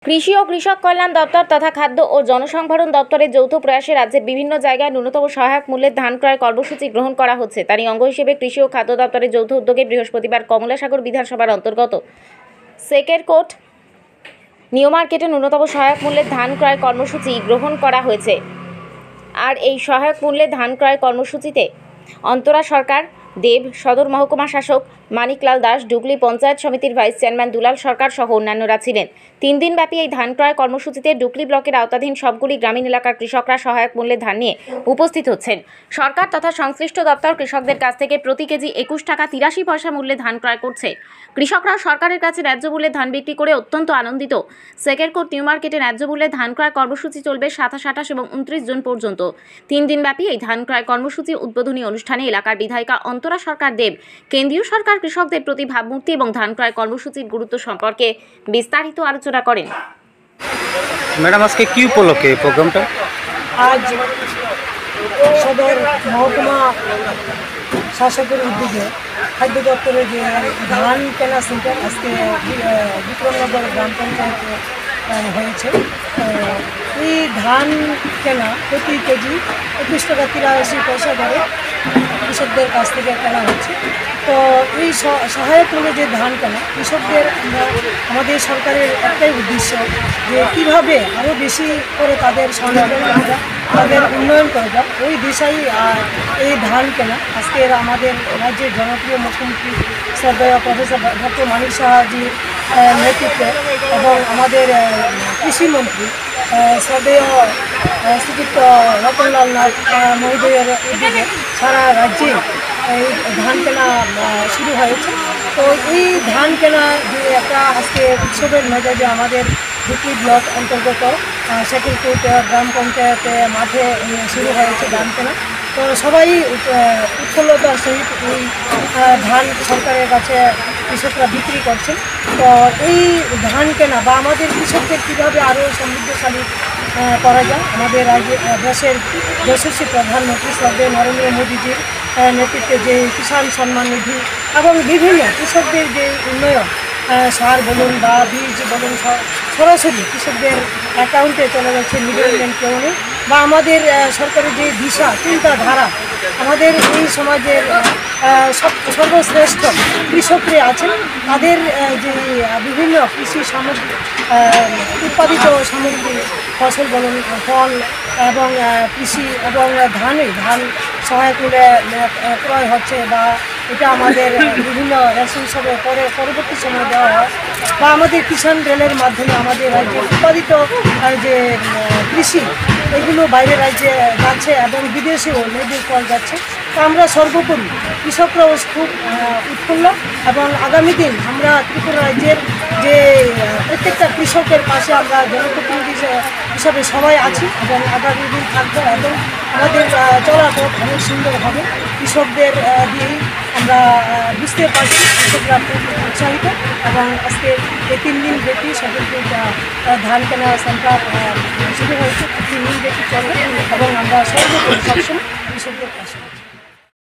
কৃষি ও কৃষক কল্যাণ দপ্তর তথা খাদ্য ও জনসংভরণ দপ্তরের যৌথ প্রয়াসে রাজ্যের বিভিন্ন জায়গায় ন্যূনতম সহায়ক মূল্যের ধান ক্রয় কর্মসূচি গ্রহণ করা হচ্ছে। তারই অঙ্গ হিসেবে কৃষি ও খাদ্য দপ্তরের যৌথ উদ্যোগে বৃহস্পতিবার কমলাসাগর বিধানসভার অন্তর্গত সেকেরকোট নিউ মার্কেটে ন্যূনতম সহায়ক মূল্যের ধান ক্রয় কর্মসূচি গ্রহণ করা হয়েছে। আর এই সহায়ক মূল্যে ধান ক্রয় কর্মসূচিতে অন্তরা সরকার দেব, সদর মহকুমা শাসক মানিকলাল দাস, ডুগলি পঞ্চায়েত সমিতির ভাইস চেয়ারম্যান দুলাল সরকার সহ অন্যান্যরা ছিলেন। 3 দিনব্যাপী এই ধান ক্রয় কর্মসূচিতে ডুগলি ব্লকের আওতাধীন সবগুলি গ্রামীণ এলাকার কৃষকরা সহায়ক মূল্যে ধান নিয়ে উপস্থিত হচ্ছেন। সরকার তথা সংশ্লিষ্ট দপ্তর কৃষকদের কাছ থেকে প্রতি কেজি 21 টাকা 83 পয়সা মূল্যে ধান ক্রয় করছে। কৃষকরা সরকারের কাছে ন্যায্য মূল্যে ধান বিক্রি করে অত্যন্ত আনন্দিত। সেকেরকোট নিউ মার্কেটে ন্যায্য মূল্যে ধান ক্রয় কর্মসূচি চলবে 27, 28 এবং 29 জুন পর্যন্ত। 3 দিনব্যাপী এই ধান ক্রয় কর্মসূচির উদ্বোধনী অনুষ্ঠানে এলাকার বিধায়িকা অন্তরা সরকার দেব কেন্দ্রীয় সরকার কৃষকদের প্রতি ভাবমূর্তি এবং ধান ক্রয় কর্মসূচির গুরুত্ব সম্পর্কে বিস্তারিত আলোচনা করেন। ম্যাডাম, আজকে কি উপলক্ষে এই প্রোগ্রামটা? আজ সদর মহকুমা শাসকের উদ্যোগে খাদ্য দপ্তরের যে ধান কেনা সেন্টার আজকে বিক্রমনগর গ্রাম পঞ্চায়েতে হয়েছে। এই ধান কেনা প্রতি কেজি 21 টাকা 83 পয়সা করে কৃষকদের কাছ থেকে কেনা হচ্ছে। তো এই সহায়ক মূল্যে যে ধান কেনা কৃষকদের আমাদের সরকারের একটাই উদ্দেশ্য যে কীভাবে আরও বেশি করে তাদের স্বনির্ভর করা যায়, তাদের উন্নয়ন করা যায়, ওই দিশাই এই ধান কেনা। আজকের আমাদের রাজ্যের জনপ্রিয় মুখ্যমন্ত্রী শ্রদ্ধেয় প্রফেসর ডক্টর মানিক সাহাজির নেতৃত্বে এবং আমাদের কৃষিমন্ত্রী শ্রদ্ধেয় শ্রীযুক্ত রতনলাল নাথ মহোদয়ের উদ্যোগে সারা রাজ্যে এই ধান কেনা শুরু হয়েছে। তো এই ধান কেনা যে একটা আজকে উৎসবের মেজাজে আমাদের ডুগলি ব্লক অন্তর্গত সেকেরকোট গ্রাম পঞ্চায়েতে মাঠে শুরু হয়েছে ধান কেনা। তো সবাই উৎফুল্লতার সহিত এই ধান সরকারের কাছে কৃষকরা বিক্রি করছেন। তো এই ধান কেনা বা আমাদের কৃষকদের কীভাবে আরও সমৃদ্ধশালী করা যায়, আমাদের দেশের যশস্বী প্রধানমন্ত্রী শ্রদ্ধেয় নরেন্দ্র মোদীজির নেতৃত্বে যে কিষাণ সম্মান নিধি এবং বিভিন্ন কৃষকদের যে উন্নয়ন, সার বলুন বা বীজ বলুন, সরাসরি কৃষকদের অ্যাকাউন্টে চলে যাচ্ছে, মিডলম্যান কেউ নেই। বা আমাদের সরকারের যে দিশা চিন্তাধারা, আমাদের এই সমাজের সর্বশ্রেষ্ঠ কৃষকরা আছেন, তাদের যে বিভিন্ন কৃষি সামগ্রী উৎপাদিত সামগ্রী, ফসল বলুন, ফল এবং কৃষি এবং ধান সহায়ক মূল্যে ক্রয় হচ্ছে বা এটা আমাদের বিভিন্ন রেশন হিসাবে পরবর্তী সময় দেওয়া হয় বা আমাদের কিষাণ রেলের মাধ্যমে আমাদের রাজ্যে উৎপাদিত যে কৃষি এগুলো বাইরের রাজ্যে যাচ্ছে এবং বিদেশেও লেবুর ফল যাচ্ছে। তো আমরা সর্বোপরি কৃষকরাও খুব উৎফুল্ল এবং আগামী দিন আমরা ত্রিপুরা রাজ্যের যে প্রত্যেকটা কৃষকের পাশে আমরা জনপ্রতিনিধি হিসাবে সবাই আছি এবং আগামী দিন থাকবো এবং আমাদের চলাপথ অনেক সুন্দর হবে। কৃষকদের দিয়েই আমরা বুঝতে পারছি কৃষকরা খুব উৎসাহিত এবং আজকে এই 3 দিন ব্যাপী সেকেরকোট ধান কেনা সেন্টার শুরু হয়েছে। 3 দিন ব্যাপী চলবে এবং আমরা সর্বোপরি সবসময় কৃষকদের পাশে।